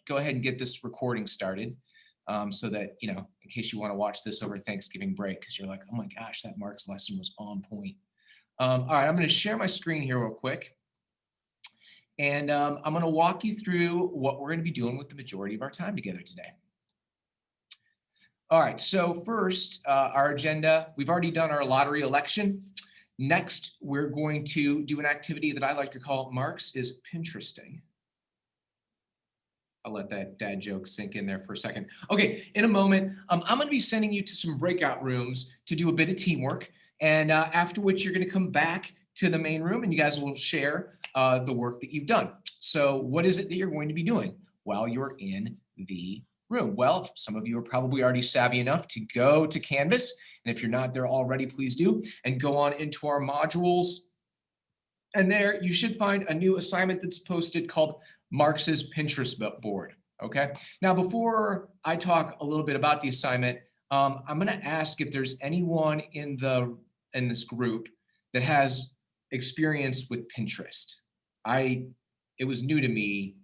go ahead and get this recording started so that, you know, in case you want to watch this over Thanksgiving break, because you're like, oh my gosh, that Mark's lesson was on point. All right, I'm going to share my screen here real quick. And I'm going to walk you through what we're going to be doing with the majority of our time together today. All right, so first, our agenda, we've already done our lottery election. Next, we're going to do an activity that I like to call Mark's is Pinteresting. I'll let that dad joke sink in there for a second. Okay, in a moment, I'm going to be sending you to some breakout rooms to do a bit of teamwork. And after which you're going to come back to the main room and you guys will share the work that you've done. So what is it that you're going to be doing while you're in the room? Well, some of you are probably already savvy enough to go to Canvas. And if you're not there already, please do. And go on into our modules. And there you should find a new assignment that's posted called Marx's Pinterest board. Okay. Now, before I talk a little bit about the assignment, I'm going to ask if there's anyone in this group that has experience with Pinterest. It was new to me,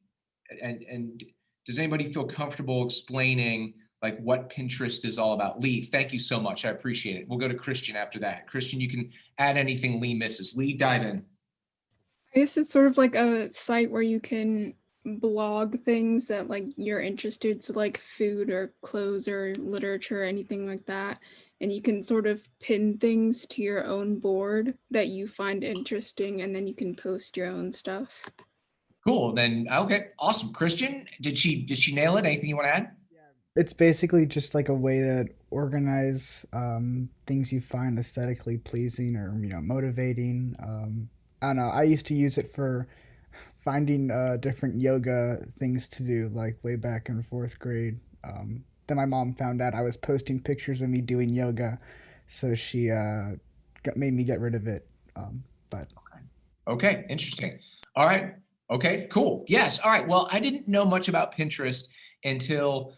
and does anybody feel comfortable explaining like what Pinterest is all about? Lee, thank you so much. I appreciate it. We'll go to Christian after that. Christian, you can add anything Lee misses. Lee, dive in. I guess it's sort of like a site where you can blog things that like you're interested, so like food or clothes or literature or anything like that. And you can sort of pin things to your own board that you find interesting, and then you can post your own stuff. Cool. Then okay, awesome. Christian, did she nail it? Anything you want to add? It's basically just like a way to organize things you find aesthetically pleasing or motivating. I don't know. I used to use it for finding different yoga things to do, like way back in fourth grade. Then my mom found out I was posting pictures of me doing yoga, so she made me get rid of it. But okay, interesting. All right. Okay, cool. Yes. All right. Well, I didn't know much about Pinterest until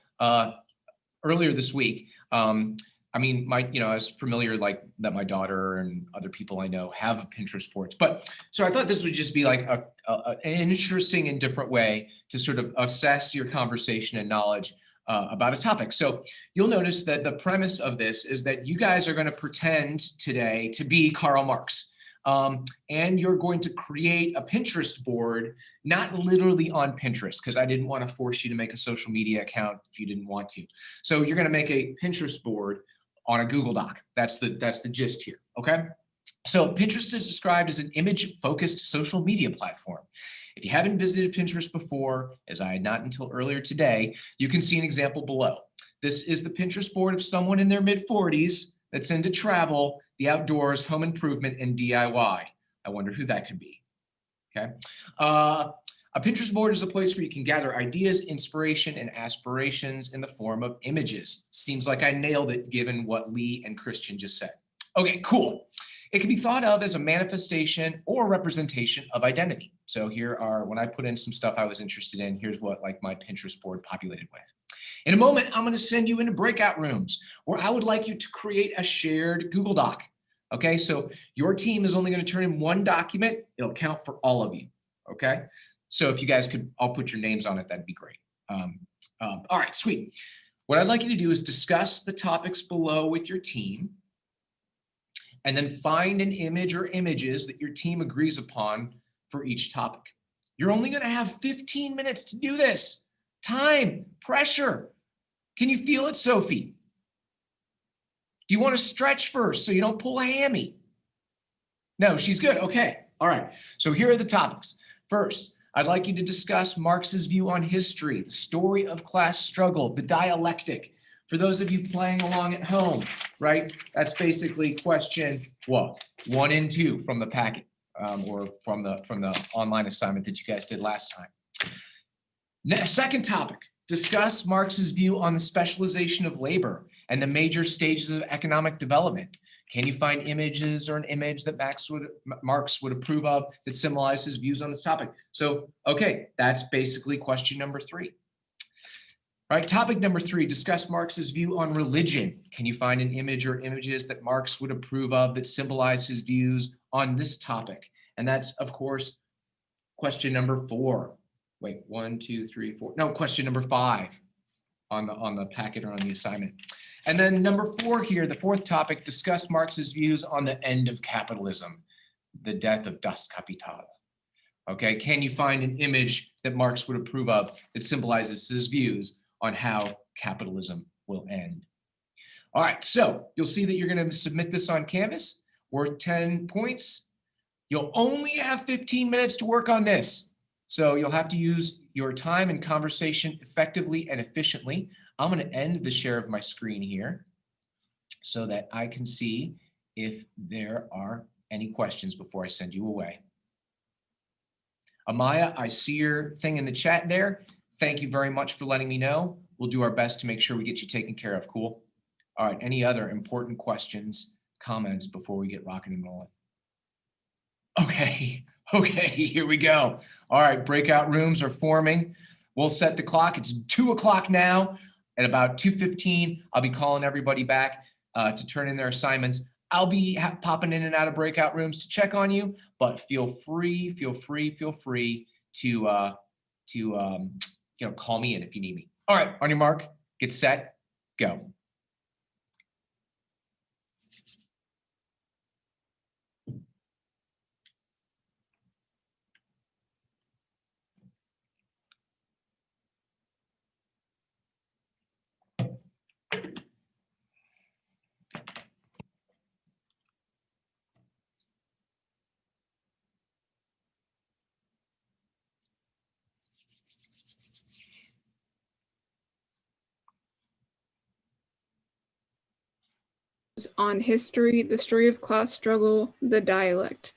earlier this week. I mean, I was familiar like that my daughter and other people I know have Pinterest boards, but so I thought this would just be like an interesting and different way to sort of assess your conversation and knowledge about a topic. So you'll notice that the premise of this is that you guys are going to pretend today to be Karl Marx. And you're going to create a Pinterest board, not literally on Pinterest, because I didn't want to force you to make a social media account if you didn't want to. So you're going to make a Pinterest board on a Google Doc. That's the gist here. Okay. So Pinterest is described as an image-focused social media platform. If you haven't visited Pinterest before, as I had not until earlier today, you can see an example below. This is the Pinterest board of someone in their mid-40s that's into travel, the outdoors, home improvement, and DIY. I wonder who that could be. Okay. A Pinterest board is a place where you can gather ideas, inspiration, and aspirations in the form of images. Seems like I nailed it given what Lee and Christian just said. Okay, cool. It can be thought of as a manifestation or representation of identity. So here are, when I put in some stuff I was interested in, here's what like my Pinterest board populated with. In a moment, I'm going to send you into breakout rooms where I would like you to create a shared Google Doc. Okay, so your team is only going to turn in one document. It'll count for all of you. Okay, so if you guys could all put your names on it, that'd be great. All right, sweet. What I'd like you to do is discuss the topics below with your team, and then find an image or images that your team agrees upon for each topic. You're only going to have 15 minutes to do this. Time, pressure. Can you feel it, Sophie? Do you want to stretch first so you don't pull a hammy? No, she's good. Okay. All right. So here are the topics. First, I'd like you to discuss Marx's view on history, the story of class struggle, the dialectic. For those of you playing along at home, right? That's basically question what? 1 and 2 from the packet or from the online assignment that you guys did last time. Second topic, discuss Marx's view on the specialization of labor and the major stages of economic development. Can you find images or an image that Marx would approve of that symbolizes his views on this topic? So, okay, that's basically question number 3. All right, topic number 3, discuss Marx's view on religion. Can you find an image or images that Marx would approve of that symbolize his views on this topic? And that's, of course, question number 4. wait, 1, 2, 3, 4. No, question number 5 on the packet or on the assignment. And then number 4 here, the fourth topic, discuss Marx's views on the end of capitalism, the death of Das Kapital. Okay, can you find an image that Marx would approve of that symbolizes his views on how capitalism will end? All right, so you'll see that you're going to submit this on Canvas, worth 10 points. You'll only have 15 minutes to work on this. So you'll have to use your time and conversation effectively and efficiently. I'm going to end the share of my screen here so that I can see if there are any questions before I send you away. Amaya, I see your thing in the chat there. Thank you very much for letting me know. We'll do our best to make sure we get you taken care of. Cool. All right, any other important questions, comments before we get rocking and rolling? Okay, here we go. All right, breakout rooms are forming. We'll set the clock. It's 2 o'clock now. At about 2:15, I'll be calling everybody back to turn in their assignments. I'll be popping in and out of breakout rooms to check on you, but feel free to call me in if you need me. All right, on your mark, get set, go. On history, the story of class struggle, the dialect.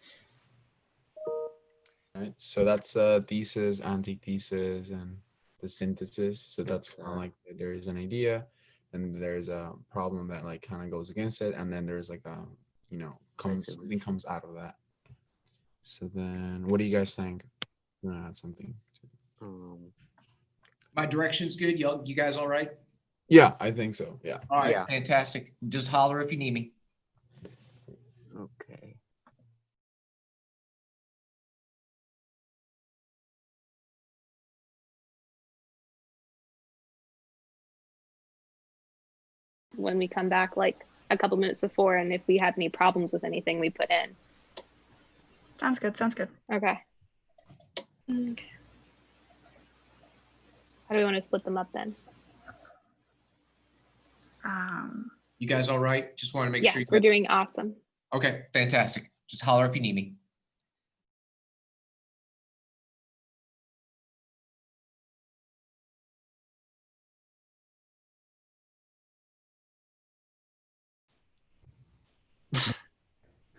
Right, so that's thesis, antithesis, and the synthesis. So that's kind of like there is an idea, and there's a problem that like kind of goes against it, and then there's like a something comes out of that. So then, what do you guys think? You want to add something? My direction's good. You guys all right? Yeah, I think so. Yeah. All right, Yeah. fantastic. Just holler if you need me. Okay. When we come back like a couple minutes before, and if we have any problems with anything we put in. Sounds good. Sounds good. Okay. Okay. How do we want to split them up then? You guys all right? Just want to make Yes, sure you we're doing awesome. Okay, fantastic. Just holler if you need me.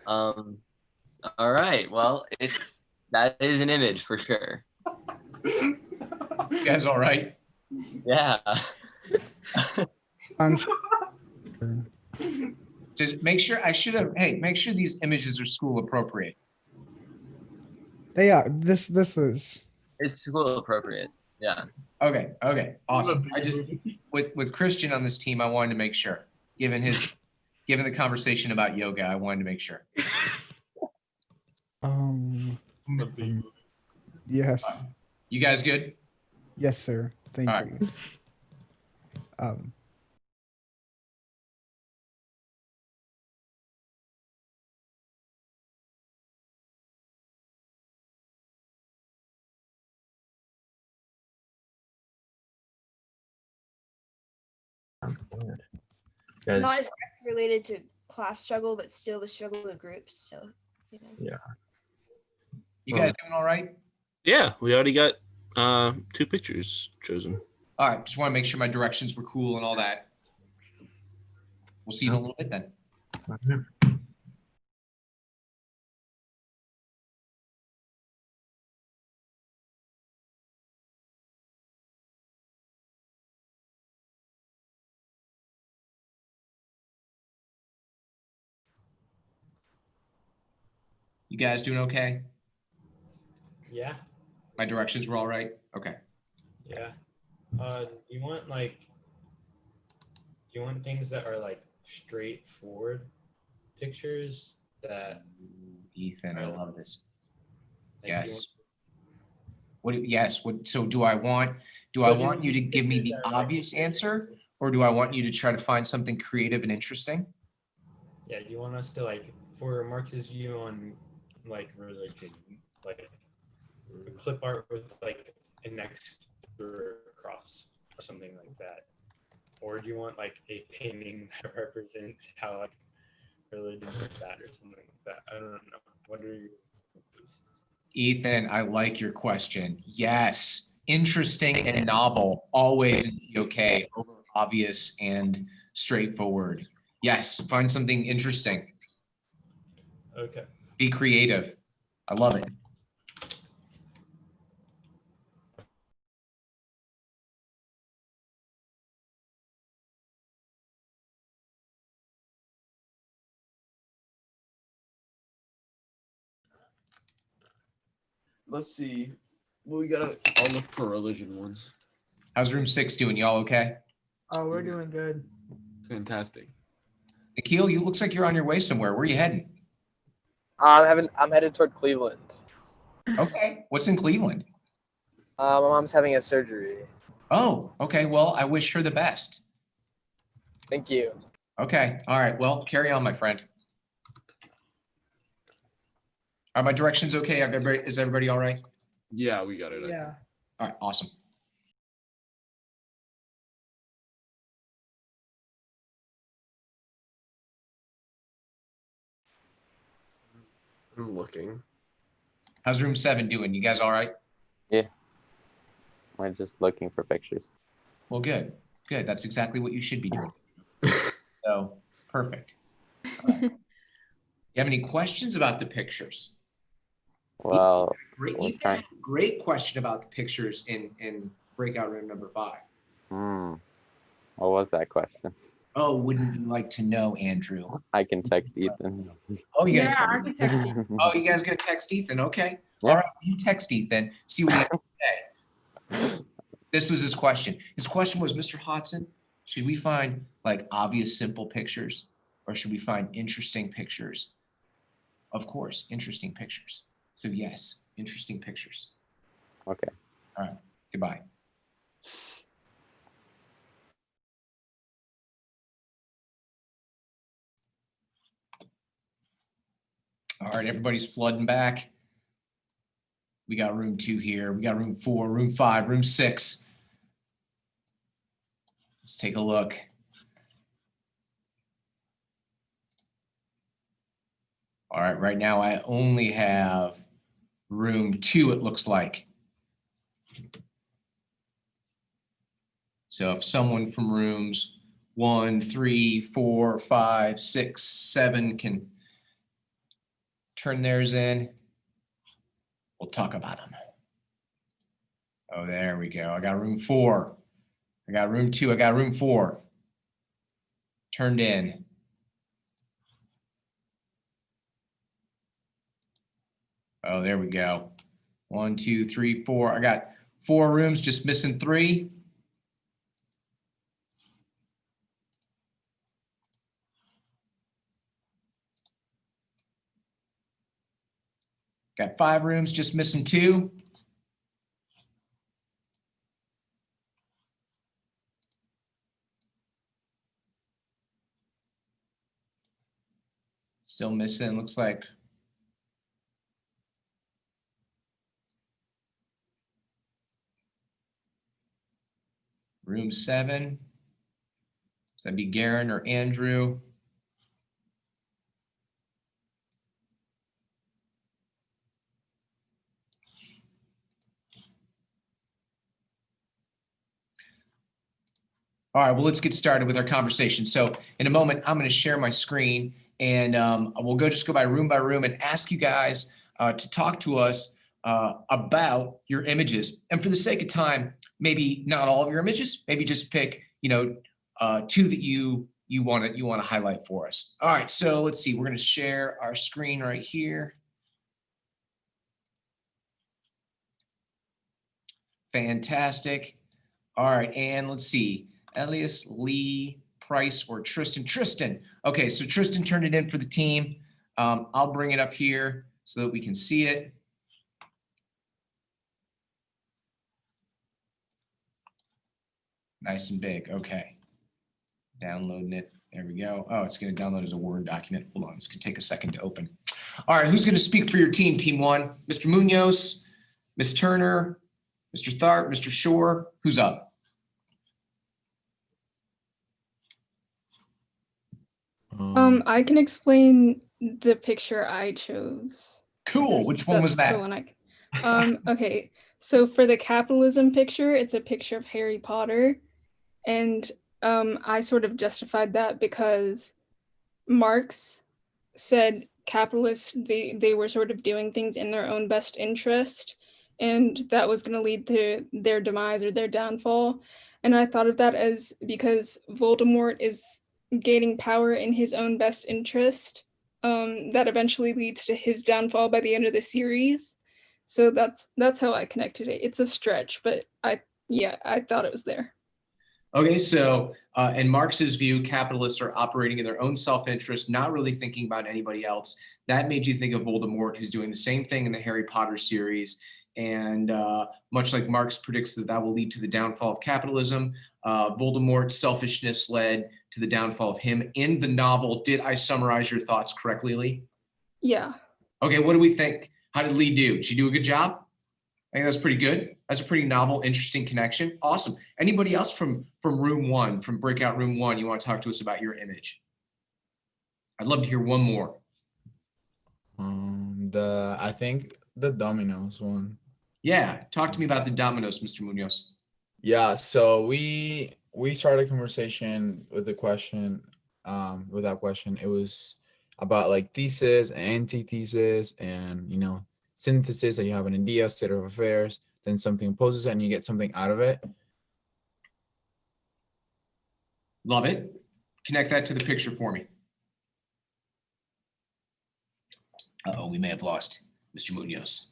All right. Well, that is an image for sure. You guys all right? Yeah. I'm Just make sure make sure these images are school appropriate. They are. This was. It's school appropriate. Yeah. Okay, awesome. I just with Christian on this team, I wanted to make sure. Given the conversation about yoga, I wanted to make sure. Yes. You guys good? Yes, sir. Thank All you. Not as related to class struggle, but still the struggle of groups. So, you know. You guys doing all right? Yeah, we already got 2 pictures chosen. All right, just want to make sure my directions were cool and all that. We'll see you in a little bit then. You guys doing okay? Yeah, My directions were all right? Okay. yeah. You want things that are like straightforward pictures that Ethan, I love this. like, you Yes. want- Yes. So do I want you to give me the obvious answer, or do I want you to try to find something creative and interesting? Yeah, you want us to like, for Marx's view on like religion, like clip art with like an X or a cross or something like that? Or do you want like a painting that represents how like religion is bad or something like that? I don't know. What are your thoughts? Ethan, I like your question. Yes, interesting and novel, always in TOK, over obvious and straightforward. Yes, find something interesting. Okay. Be creative. I love it. Let's see. Well, I'll look for religion ones. How's room 6 doing? Y'all okay? Oh, we're doing good. Fantastic. Nikhil, you looks like you're on your way somewhere. Where are you heading? I'm headed toward Cleveland. Okay. What's in Cleveland? My mom's having a surgery. Oh, okay. Well, I wish her the best. Thank you. Okay. All right. Well, carry on, my friend. Are my directions okay? Is everybody all right? Yeah, we got it. Yeah. All right. Awesome. I'm looking. How's room 7 doing? You guys all right? Yeah. We're just looking for pictures. Well, good. Good. That's exactly what you should be doing. So, perfect. All right. You have any questions about the pictures? Well, Great, we're Ethan trying. had a great question about the pictures in breakout room number 5. What was that question? Oh, wouldn't you like to know, Andrew? I can text Ethan. Oh, you Yeah, guys. I can text you. Oh, you guys gonna text Ethan? Okay. Yeah. All right. You text Ethan. See what he has to say. This was his question. His question was, Mr. Hodson, should we find like obvious, simple pictures, or should we find interesting pictures? Of course, interesting pictures. So yes, interesting pictures. Okay. All right. Goodbye. All right, everybody's flooding back. We got room 2 here. We got room 4, room 5, room 6. Let's take a look. All right, right now I only have room 2, it looks like. So if someone from rooms 1, 3, 4, 5, 6, 7 can turn theirs in, we'll talk about them. Oh, there we go. I got room 4. I got room 2. I got room 4. Turned in. Oh, there we go. 1, 2, 3, 4. I got 4 rooms, just missing 3. Got 5 rooms, just missing 2. Still missing, looks like room 7. So that'd be Garen or Andrew. All right, well, let's get started with our conversation. So in a moment, I'm going to share my screen, and we'll just go by room and ask you guys to talk to us about your images. And for the sake of time, maybe not all of your images, maybe just pick, 2 that you want to highlight for us. All right, so let's see. We're going to share our screen right here. Fantastic. All right, and let's see. Elias, Lee, Price, or Tristan. Tristan. Okay, so Tristan turned it in for the team. I'll bring it up here so that we can see it. Nice and big. Okay. Downloading it. There we go. Oh, it's going to download as a Word document. Hold on. This could take a second to open. All right. Who's going to speak for your team, Team One? Mr. Munoz, Ms. Turner, Mr. Tharp, Mr. Shore. Who's up? I can explain the picture I chose. Cool. because Which one was that's the that? one okay, so for the capitalism picture, it's a picture of Harry Potter, and I sort of justified that because Marx said capitalists they were sort of doing things in their own best interest, and that was going to lead to their demise or their downfall. And I thought of that as because Voldemort is gaining power in his own best interest, that eventually leads to his downfall by the end of the series. So that's how I connected it. It's a stretch, but I thought it was there. Okay, so in Marx's view, capitalists are operating in their own self-interest, not really thinking about anybody else. That made you think of Voldemort, who's doing the same thing in the Harry Potter series. And much like Marx predicts that will lead to the downfall of capitalism, Voldemort's selfishness led to the downfall of him in the novel. Did I summarize your thoughts correctly, Lee? Yeah. Okay, what do we think? How did Lee do? Did she do a good job? I think that's pretty good. That's a pretty novel, interesting connection. Awesome. Anybody else from room one, from breakout room one, you want to talk to us about your image? I'd love to hear one more. I think the dominoes one. Yeah, talk to me about the dominoes, Mr. Munoz. Yeah, so we started a conversation with the question, with that question. It was about like thesis and antithesis and, synthesis, that you have an idea, state of affairs, then something opposes it and you get something out of it. Love it. Connect that to the picture for me. Uh-oh, we may have lost Mr. Munoz.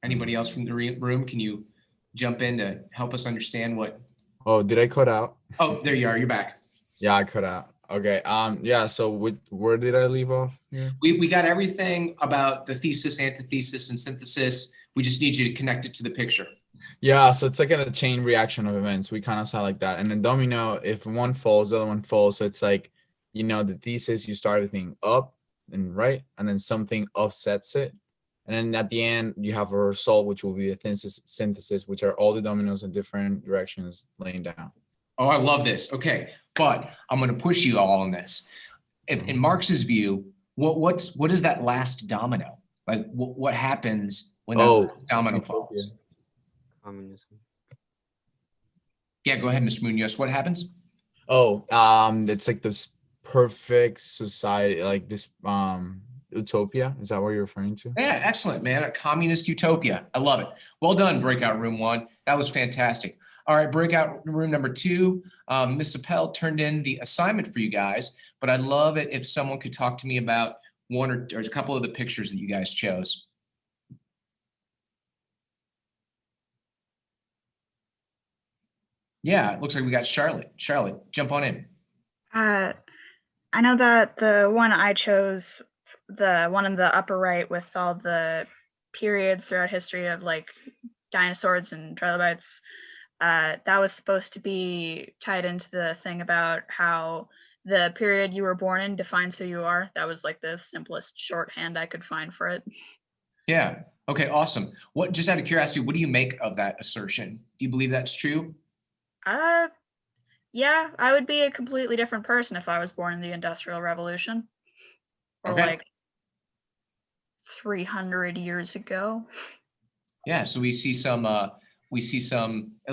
Anybody else from the room? Can you jump in to help us understand what? Oh, did I cut out? Oh, there you are. You're back. Yeah, I cut out. Okay. Yeah. So where did I leave off? Yeah. We got everything about the thesis, antithesis, and synthesis. We just need you to connect it to the picture. Yeah. So it's like a chain reaction of events. We kind of saw like that. And then domino, if one falls, the other one falls. So it's like, the thesis, you start everything up and right, and then something offsets it. And then at the end, you have a result, which will be a synthesis, which are all the dominoes in different directions laying down. Oh, I love this. Okay, but I'm going to push you all on this. If, in Marx's view, what is that last domino? Like, what happens when that last domino falls? Communism. Yeah, go ahead, Mr. Munoz. What happens? Oh, it's like this perfect society, like this utopia. Is that what you're referring to? Yeah, excellent, man. A communist utopia. I love it. Well done, breakout room one. That was fantastic. All right, breakout room number two. Ms. Appel turned in the assignment for you guys, but I'd love it if someone could talk to me about one or a couple of the pictures that you guys chose. Yeah, it looks like we got Charlotte. Charlotte, jump on in. I know that the one I chose, the one in the upper right with all the periods throughout history of like dinosaurs and trilobites, that was supposed to be tied into the thing about how the period you were born in defines who you are. That was like the simplest shorthand I could find for it. Yeah. Okay, awesome. Just out of curiosity, what do you make of that assertion? Do you believe that's true? Yeah, I would be a completely different person if I was born in the Industrial Revolution. Or Okay. like 300 years ago. Yeah, so we see some, at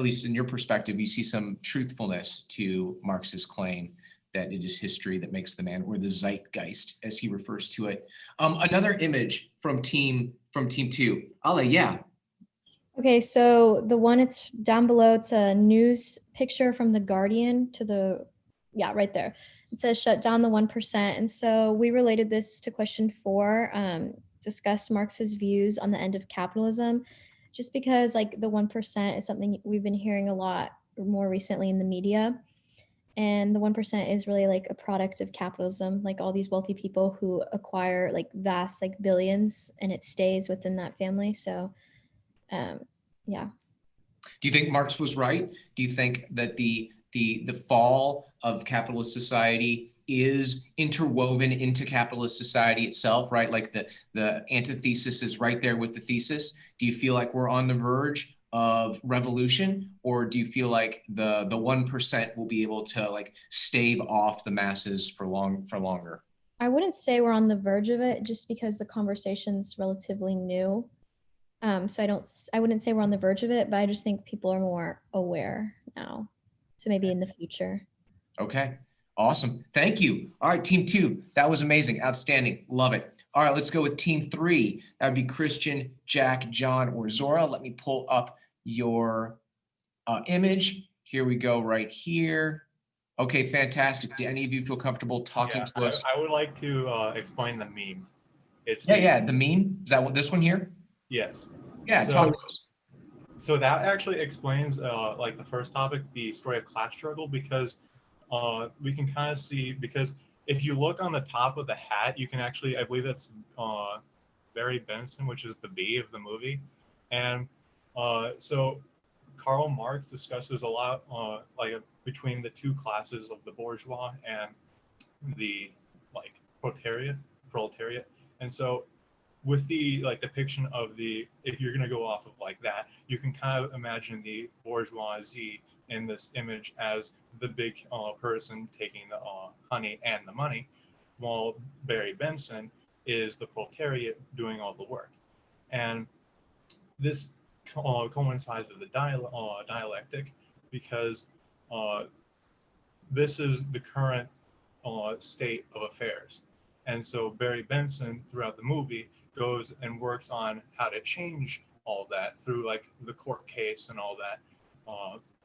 least in your perspective, you see some truthfulness to Marx's claim that it is history that makes the man, or the zeitgeist, as he refers to it. Another image from team two. Ale, yeah. Okay, so the one it's down below, it's a news picture from The Guardian right there. It says shut down the 1%. And so we related this to question 4, discussed Marx's views on the end of capitalism, just because like the 1% is something we've been hearing a lot more recently in the media. And the 1% is really like a product of capitalism, like all these wealthy people who acquire like vast, like billions, and it stays within that family. So Yeah. Do you think Marx was right? Do you think that the fall of capitalist society is interwoven into capitalist society itself, right? Like the antithesis is right there with the thesis. Do you feel like we're on the verge of revolution, or do you feel like the 1% will be able to like stave off the masses for longer? I wouldn't say we're on the verge of it, just because the conversation's relatively new. So I wouldn't say we're on the verge of it, but I just think people are more aware now. So maybe in the future. Okay, awesome. Thank you. All right, team 2, that was amazing. Outstanding. Love it. All right, let's go with team 3. That would be Christian, Jack, John, or Zora. Let me pull up your image. Here we go right here. Okay, fantastic. Do any of you feel comfortable talking to us? I would like to explain the meme. Yeah, the meme. Is that what this one here? Yes. Yeah, talk to us. So that actually explains like the first topic, the story of class struggle, because we can kind of see, because if you look on the top of the hat, you can actually, I believe that's Barry Benson, which is the B of the movie. And so Karl Marx discusses a lot like between the two classes of the bourgeois and the like proletariat. And so with the like depiction of the, if you're going to go off of like that, you can kind of imagine the bourgeoisie in this image as the big person taking the honey and the money, while Barry Benson is the proletariat doing all the work. And this coincides with the dialectic, because this is the current state of affairs. And so Barry Benson throughout the movie goes and works on how to change all that through like the court case and all that,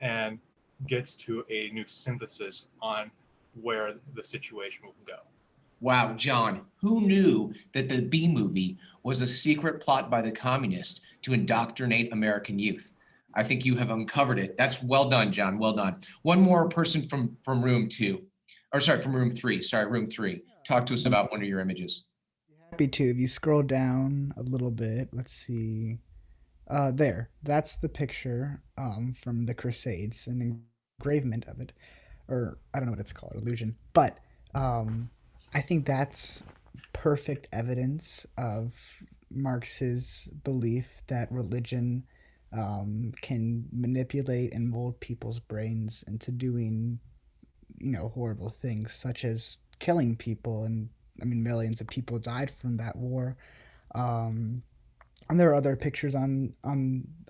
and gets to a new synthesis on where the situation will go. Wow, John, who knew that the B movie was a secret plot by the communists to indoctrinate American youth? I think you have uncovered it. That's well done, John. Well done. One more person from room 2, or sorry, from room 3. Sorry, room 3. Talk to us about one of your images. Happy to. If you scroll down a little bit, let's see. There, that's the picture from the Crusades, an engravement of it, or I don't know what it's called, illusion. But I think that's perfect evidence of Marx's belief that religion can manipulate and mold people's brains into doing, horrible things, such as killing people. And I mean, millions of people died from that war. And there are other pictures on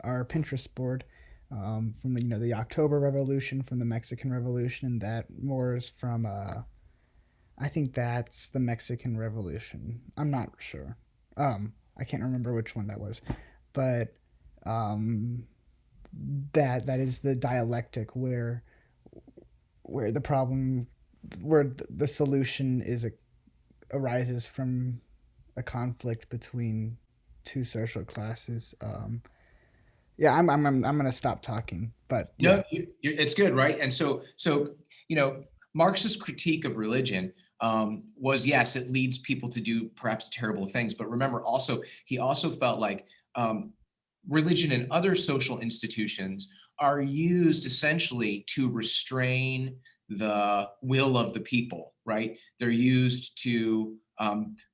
our Pinterest board from the October Revolution, from the Mexican Revolution, and that more is from I think that's the Mexican Revolution. I'm not sure. I can't remember which one that was, but that is the dialectic where the problem, where the solution arises from a conflict between two social classes. Yeah, I'm gonna stop talking, but yeah. No, it's good, right? And so Marx's critique of religion was, yes, it leads people to do perhaps terrible things, but remember also, he also felt like religion and other social institutions are used essentially to restrain the will of the people, right? They're used to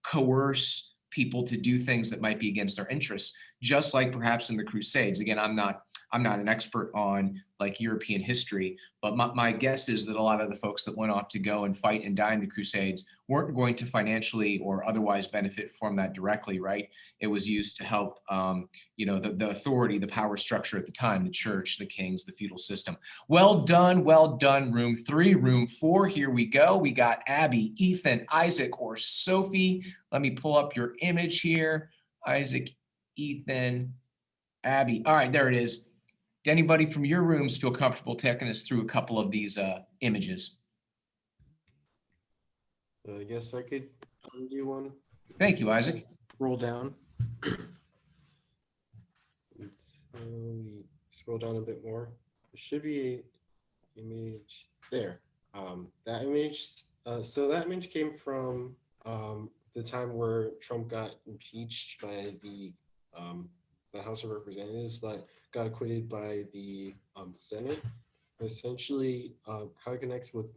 coerce people to do things that might be against their interests, just like perhaps in the Crusades. Again, I'm not an expert on like European history, but my guess is that a lot of the folks that went off to go and fight and die in the Crusades weren't going to financially or otherwise benefit from that directly, right? It was used to help, the authority, the power structure at the time, the church, the kings, the feudal system. Well done, room 3. Room 4, here we go. We got Abby, Ethan, Isaac, or Sophie. Let me pull up your image here. Isaac, Ethan, Abby. All right, there it is. Do anybody from your rooms feel comfortable taking us through a couple of these images? I guess I could do one. Thank you, Isaac. Roll down. Scroll down a bit more. There should be an image there. That image. So that image came from the time where Trump got impeached by the the House of Representatives, but got acquitted by the Senate. Essentially, how it connects with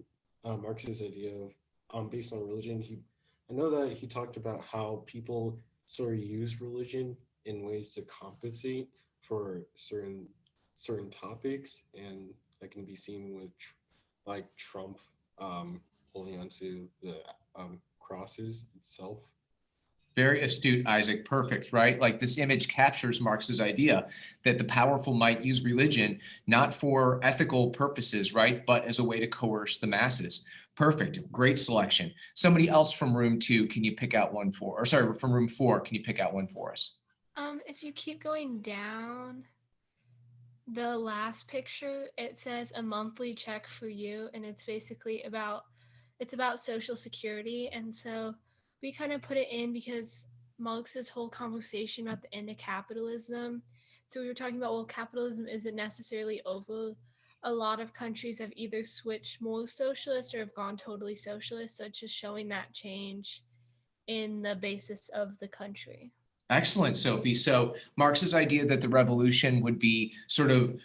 Marx's idea of based on religion. I know that he talked about how people sort of use religion in ways to compensate for certain topics, and that can be seen with like Trump holding onto the crosses itself. Very astute, Isaac. Perfect, right? Like this image captures Marx's idea that the powerful might use religion not for ethical purposes, right? But as a way to coerce the masses. Perfect. Great selection. Somebody else from room 2, can you pick out one for, or sorry, from room 4, can you pick out one for us? If you keep going down, the last picture, it says a monthly check for you, and it's basically about Social Security. And so we kind of put it in because Marx's whole conversation about the end of capitalism. So we were talking about, well, capitalism isn't necessarily over. A lot of countries have either switched more socialist or have gone totally socialist. So it's just showing that change in the basis of the country. Excellent, Sophie. So Marx's idea that the revolution would be sort of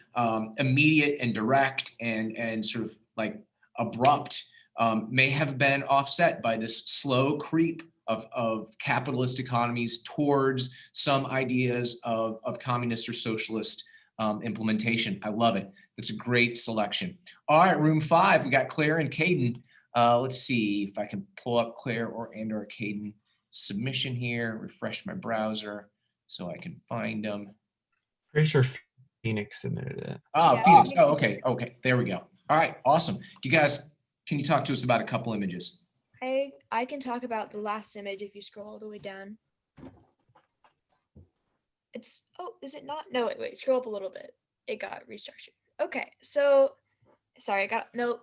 immediate and direct and sort of like abrupt may have been offset by this slow creep of capitalist economies towards some ideas of communist or socialist implementation. I love it. That's a great selection. All right, room 5, we got Claire and Caden. Let's see if I can pull up Claire or Caden submission here, refresh my browser so I can find them. Pretty sure Phoenix submitted it. Oh, Yeah, Phoenix. Phoenix Oh, okay. Okay. There we go. All right. Awesome. Do you guys, can you talk to us about a couple images? I can talk about the last image if you scroll all the way down. It's, oh, is it not? No, wait, scroll up a little bit. It got restructured. Okay, so, sorry, I got, no,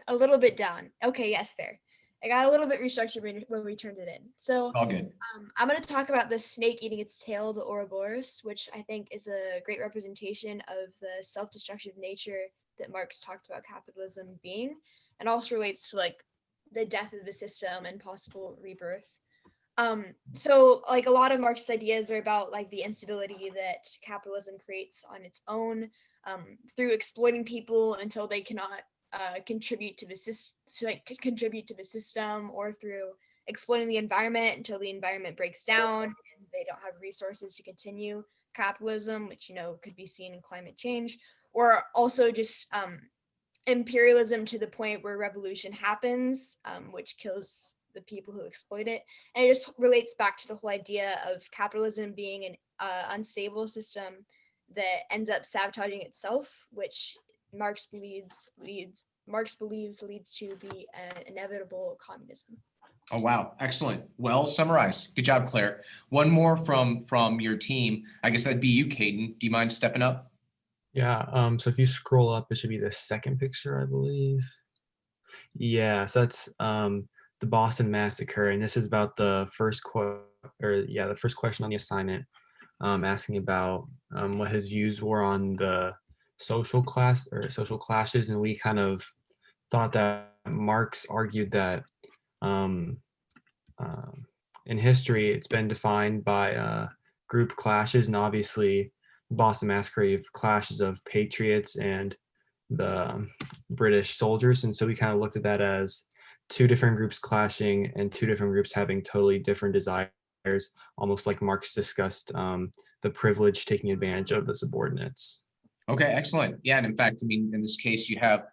a little bit down. Okay, yes, there. I got a little bit restructured when we turned it in. So All good. I'm going to talk about the snake eating its tail, the Ouroboros, which I think is a great representation of the self-destructive nature that Marx talked about capitalism being, and also relates to like the death of the system and possible rebirth. So like a lot of Marx's ideas are about like the instability that capitalism creates on its own through exploiting people until they cannot contribute to the system, or through exploiting the environment until the environment breaks down and they don't have resources to continue capitalism, which, you know, could be seen in climate change, or also just imperialism to the point where revolution happens, which kills the people who exploit it. And it just relates back to the whole idea of capitalism being an unstable system that ends up sabotaging itself, which Marx believes leads to the inevitable communism. Oh, wow. Excellent. Well summarized. Good job, Claire. One more from your team. I guess that'd be you, Caden. Do you mind stepping up? Yeah, so if you scroll up, it should be the second picture, I believe. Yeah, so that's the Boston Massacre, and this is about the first question on the assignment, asking about what his views were on the social clashes, and we kind of thought that Marx argued that in history it's been defined by group clashes, and obviously Boston Massacre, you have clashes of patriots and the British soldiers, and so we kind of looked at that as two different groups clashing and two different groups having totally different desires, almost like Marx discussed the privilege taking advantage of the subordinates. Okay, excellent. Yeah, and in fact, I mean, in this case, you have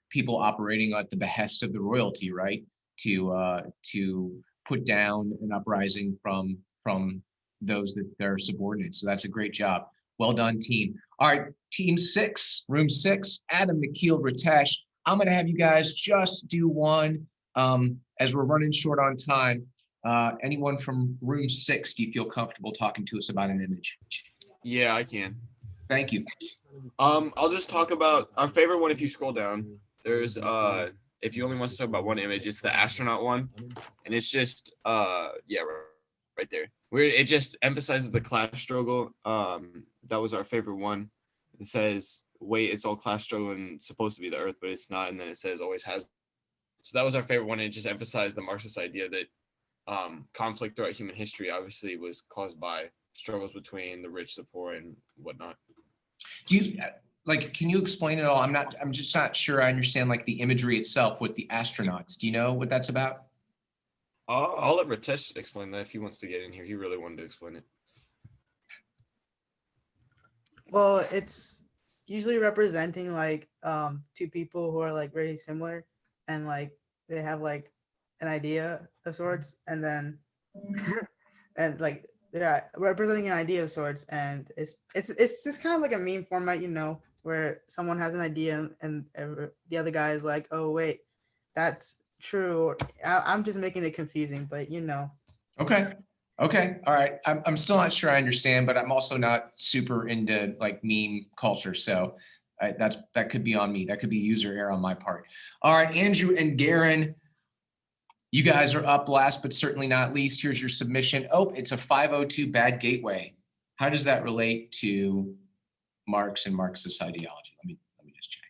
people operating at the behest of the royalty, right? To put down an uprising from those that they're subordinates. So that's a great job. Well done, team. All right, team 6, room 6, Adam, Nikhil, Ritesh. I'm going to have you guys just do one as we're running short on time. Anyone from room 6, do you feel comfortable talking to us about an image? Yeah, I can. Thank you. I'll just talk about our favorite one. If you scroll down, there's if you only want to talk about one image, it's the astronaut one, and it's just yeah, right there, where it just emphasizes the class struggle. That was our favorite one. It says, wait, it's all class struggle and it's supposed to be the earth, but it's not, and then it says always has. So that was our favorite one, and it just emphasized the Marxist idea that conflict throughout human history obviously was caused by struggles between the rich, the poor, and whatnot. Do you like? Can you explain it all? I'm just not sure I understand like the imagery itself with the astronauts. Do you know what that's about? I'll let Ritesh explain that if he wants to get in here. He really wanted to explain it. Well, it's usually representing like two people who are like very similar, and like they have like an idea of sorts, and then and like yeah, representing an idea of sorts, and it's just kind of like a meme format, you know, where someone has an idea and the other guy is like, oh wait, that's true. I'm just making it confusing, but you know. Okay. Okay. All right. I'm still not sure I understand, but I'm also not super into like meme culture. So that could be on me. That could be user error on my part. All right, Andrew and Garen, you guys are up last, but certainly not least. Here's your submission. Oh, it's a 502 bad gateway. How does that relate to Marx and Marxist ideology? Let me just check.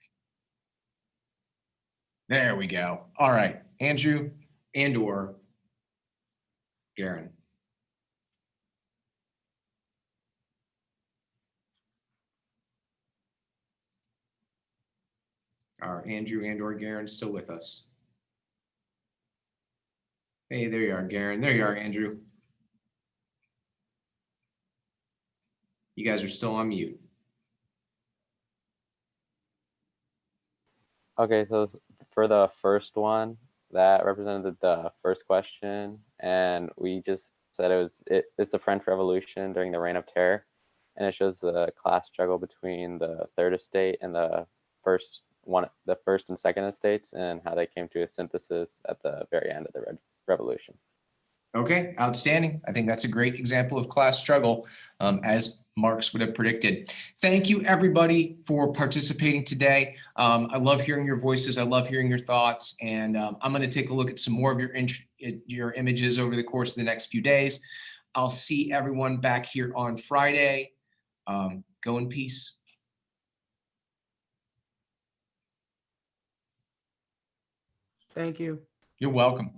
There we go. All right, Andrew and/or Garen. Are Andrew and/or Garen still with us? Hey, there you are, Garen. There you are, Andrew. You guys are still on mute. Okay, so for the first one, that represented the first question, and we just said it's the French Revolution during the Reign of Terror, and it shows the class struggle between the third estate and the first and second estates, and how they came to a synthesis at the very end of the revolution. Okay, outstanding. I think that's a great example of class struggle, as Marx would have predicted. Thank you, everybody, for participating today. I love hearing your voices. I love hearing your thoughts. And I'm going to take a look at some more of your images over the course of the next few days. I'll see everyone back here on Friday. Go in peace. Thank you. You're welcome.